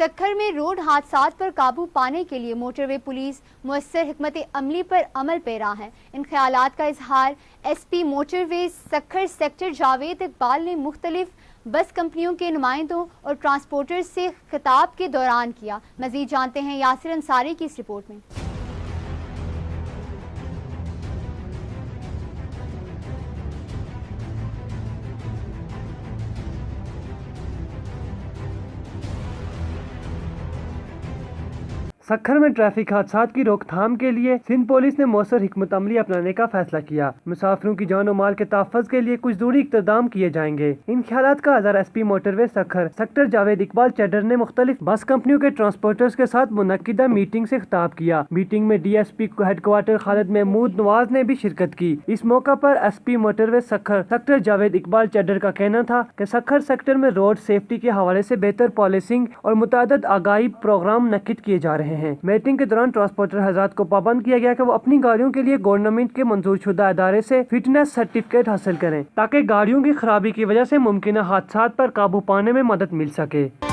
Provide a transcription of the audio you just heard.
सक्खर में रोड हादसात पर काबू पाने के लिए मोटरवे पुलिस मुअस्सर हिकमत अमली पर अमल पैरा है। इन ख्यालात का इजहार SP motorway Sukkur sector Javed Iqbal ने मुख्तलिफ बस कंपनियों के नुमाइंदों और ट्रांसपोर्टर्स से खिताब के दौरान किया। मजीद जानते हैं यासिर अंसारी की इस रिपोर्ट में। सक्खर में ट्रैफिक हादसात की रोकथाम के लिए सिंध पुलिस ने मौसर हिकमत अमली अपनाने का फैसला किया। मुसाफिरों की जान और माल के तहफ़्फ़ुज़ के लिए कुछ दूरी इक़्तिदाम किए जाएंगे। इन ख्यालात का आज़ार SP motorway Sukkur sector Javed Iqbal cheddar ने मुख्तलिफ बस कंपनियों के ट्रांसपोर्टर्स के साथ मुनक्किदा मीटिंग से खिताब किया। मीटिंग में DSP हेडक्वार्टर खालिद महमूद नवाज ने भी शिरकत की। इस मौका पर SP motorway Sukkur sector Javed Iqbal cheddar का कहना था कि सक्खर सेक्टर में रोड सेफ्टी के हवाले से बेहतर पॉलिसिंग और मुतअद्दिद आगाही प्रोग्राम नक्किद किए जा रहे हैं। मीटिंग के दौरान ट्रांसपोर्टर हज़रात को पाबंद किया गया कि वो अपनी गाड़ियों के लिए गवर्नमेंट के मंजूर शुदा इदारे से फिटनेस सर्टिफिकेट हासिल करें ताकि गाड़ियों की खराबी की वजह से मुमकिन हादसात पर काबू पाने में मदद मिल सके।